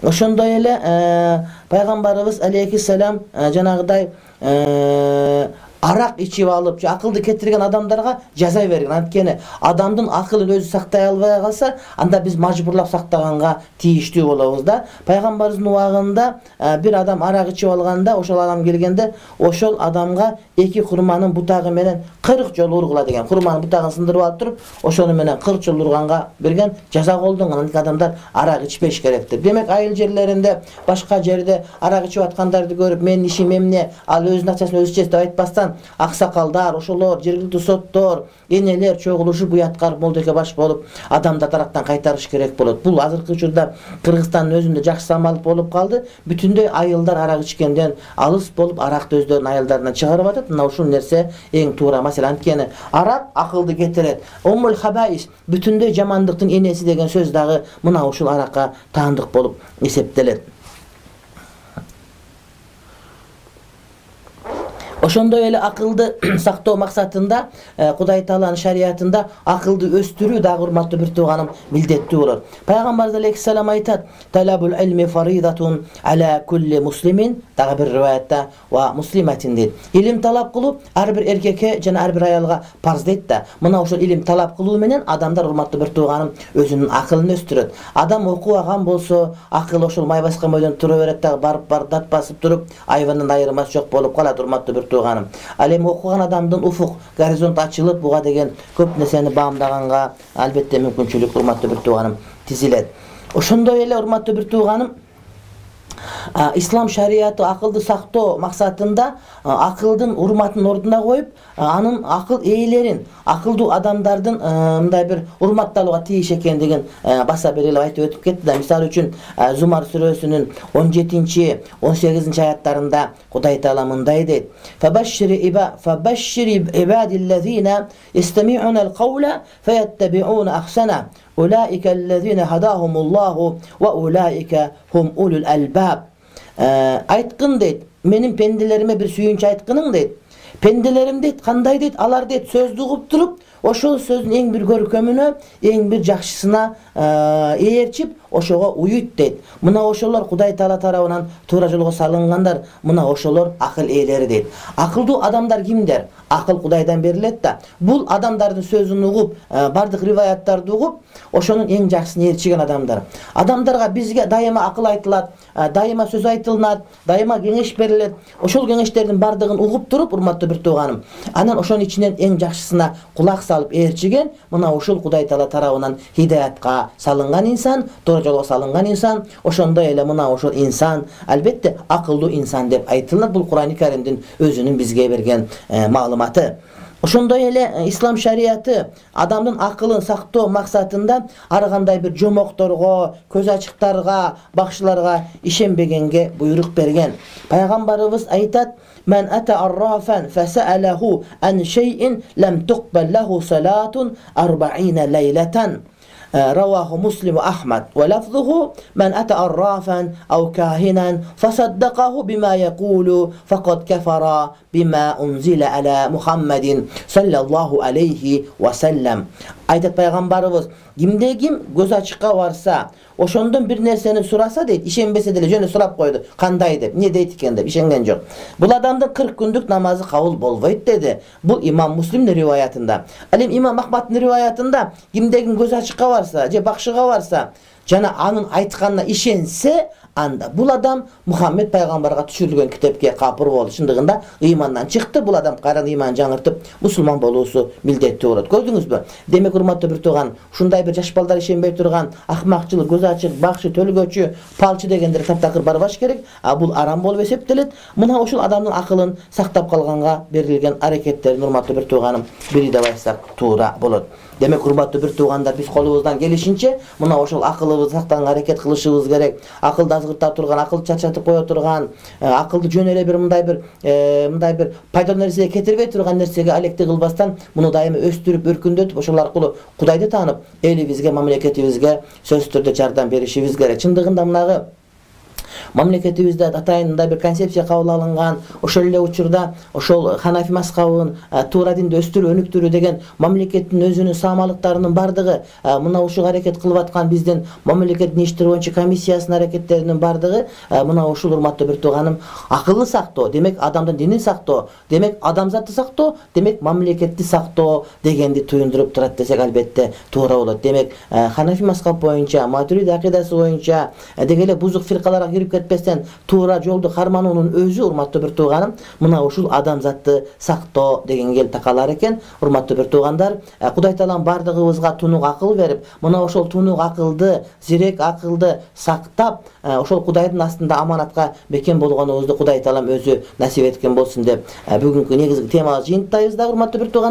Ошондой эле пайгамбарыбыз алейхиссалам жанагыдай arak içip alıp akıldı kettirgen adamlarga jaza berген. Анткени адамдын акылын өзү сактай албай калса, анда биз мажбурлап сактаганга тийиштүү болобуз да. Пайгамбарыбыздын убагында бир адам arak içip алганда, ошол адам келгенде, ошол адамга эки хурманын бутагы менен 40 жолу ургула деген. Хурманын бутагын сындырып алып туруп, ошону менен 40 жол урганга берген жаза колдонгон. Анткени адамдар arak içпеш керек деп. Демек айыл жерлеринде, башка жерде arak içip аткандарды көрүп, менин ишим эмне, ал өзүнүн акчасын өзү ичет деп айтпастан, аксакалдар, ошолор, жергиликтүү соттор, энелер чогулушуп уяткар молдоке баш болуп, адамдар тарактан кайтарыш керек болот. Бул азыркы учурда Кыргызстандын өзүндө жакшы самалып болуп калды. Бүтүндөй айылдар arak ичкенден алыс болуп, аракты өздөрүнүн айылдарынан чыгарып атат. Мына ушул нерсе эң туура маселе. Анткени arak акылды кетирет. Уммул хабаис, бүтүндөй жамандыктын энеси деген сөз дагы мына ушул аракка таандык болуп эсептелет. Ошондой эле акылды сактоо максатында Кудай Тааланын шариятында акылды өстүрүү дагы урматтуу бир тууганым милдеттүү болот. Пайгамбарыбыз алейхиссалам айтат: "Талабул илми фаридатун аля кулли муслимин", дагы бир риваятта ва муслиматин дейт. Илим талап кылуу ар бир эркекке жана ар бир аялга парз дейт да. Мына ошол илим талап кылуу менен адамдар урматтуу бир тууганым өзүнүн акылын өстүрөт. Адам окубаган болсо, акыл ошол май баскан бойдон тура берет дагы барып дат басып туруп, айвандан айырмасы жок болуп калат, урматтуу бир тууганым. Ал эми окуган адамдын уфук горизонт ачылып, буга деген көп нерсени баамдаганга албетте мүмкүнчүлүк урматтуу бир тууганым тизилет. Ошондой эле урматтуу бир тууганым, ислам шариаты акылды сактоо максатында акылдын урматын ордуна коюп, анын акыл ээлерин, акылдуу адамдардын мындай бир урматталууга тийиш экендигин баса берилип айтып өтүп кетти да. Мисалы үчүн Зумар сүрөсүнүн 17-18 аяттарында Кудай Таала мындай дейт: "Фабашшири ибадиллазина истами'уна ал-каула фаяттаби'уна ахсана. Ulaika allazina hadahumullahu ve ulaika hum ulul albab." Aytqın deyt, menin pendelerime bir suyunç aytqının deyt. Pendelerim deyt, kanday deyt, alar deyt, sözdü ugup turup, oşol sözdün en bir görkөmünө, en bir жакшысына ээрчип, ошого уют дейт. Мына ошолор Кудай Таала тарабынан туура жолго салынгандар, мына ошолор акыл ээлери дейт. Акылдуу адамдар кимдер? Акыл Кудайдан берилет да. Бул адамдардын сөзүн угуп, бардык риваяттарды угуп, ошонун эң жакшысын ээрчиген адамдар. Адамдарга бизге дайыма акыл айтылат, дайыма сөз айтылат, дайыма кеңеш берилет. Ошол кеңештердин бардыгын угуп туруп, урматтуу бир тууганым, анан ошонун ичинен эң жакшысына кулак салып ээрчиген, мына ушул Кудай Таала тарабынан хидаятка салынган инсан, туура жолго салынган инсан. Ошондой эле мына ошол инсан албетте акылдуу инсан деп айтылат. Бул Кур'ан-ы Каримдин өзүнүн бизге берген маалыматы. Ошондой эле ислам шариаты адамдын акылын сактоо максатында ар кандай бир жомокторго, көз ачыктарга, бакшыларга ишенбегенге буйрук берген. Пайгамбарыбыз айтат: "Мен ата аррафан фасаlahu an shay'in lam tuqbal lahu salatun 40 laylatan." رواه مسلم وأحمد ولفظه: "من أتى عرافا أو كاهنا فصدقه بما يقول فقد كفر بما أنزل على محمد صلى الله عليه وسلم." Aytat Peygamberimiz, kimde kim göz açıkka varsa, oşondan bir nerseni surasa deyit, işenbese dele jönü surap koydu. Kanday deyip, ne deyit iken deyip, işengen yok. Bul adamda 40 gündük namazı kavul bolvayt dedi. Bu İmam Müslim'in rivayetinde. Alim İmam Ahmad'ın rivayetinde, kimde kim göz açıkka varsa, bakşığa varsa, jana anın aytkanına işense, anda bul adam Muhammed Peygamber'e düşürülgen kitapke kapır oldu. Şındığında imandan çıktı. Bul adam karan iman жаңыртып Müslüman bolusu mildetli olur. Gördünüz mü? Demek hurmatlı bir tuğan, şunday bir jaş balдар işenbey turgan, ahmakçılık, göz açık, bakşı, tölgöçü, palçı degendir taptakır barbaş gerek. Bul aram bolup eseptelet. Mına oşul adamın akılın saktap kalganga berilgen hareketlerin hurmatlı bir tuğanım biri de baysak tuğra bolot. Demek hurmatlı bir tuğanlar biz kolumuzdan gelişince mına oşul akılımızı saktan hareket kılışımız gerek. Akılda azgırtap turgan, akıl çaçatıp koya turgan, akıldı jönele bir mınday bir paydan nersege ketirбей turgan nersege alekti kılbastan bunu daima östürüp ürkündötüp oşul arkulu Kudaydı tanıp elibizge, mamleketibizge söz türde jardan berişimiz gerek. Çındığında mınağı мамлекетибизде атайында бир концепция кабыл алынган, ошол эле учурда ошол Ханафи мазхабын туура динди өстүрүү, өнүктүрүү деген мамлекеттин өзүнүн саамалыктарынын бардыгы, мына ушул аракет кылып аткан биздин мамлекеттин иштери боюнча комиссиясынын аракеттеринин бардыгы мына ушул урматтуу бир тууганым, акылды сактоо, демек адамдын динин сактоо, демек адамзатты сактоо, демек мамлекетти сактоо дегенди туюндуруп турат десек албетте туура болот. Демек Ханафи мазхаб боюнча, Матуриди акыйдасы боюнча деге эле бузук фиркаларга кирип кетпестен туура жолду кармануунун өзү, урматтуу бир тууганым, мына ушул адамзатты сактоо дегенге такалар экен. Урматтуу бир туугандар, Кудай Таалам бардыгыбызга тунук акыл берип, мына ошол тунук акылды, зирек акылды сактап, ошол Кудайдын астында аманатка бекен болгонубузду Кудай Таалам өзү насип эткен болсун деп бүгүнкү негизги темалык жыйынтыктайбыз да, урматтуу бир туугандар.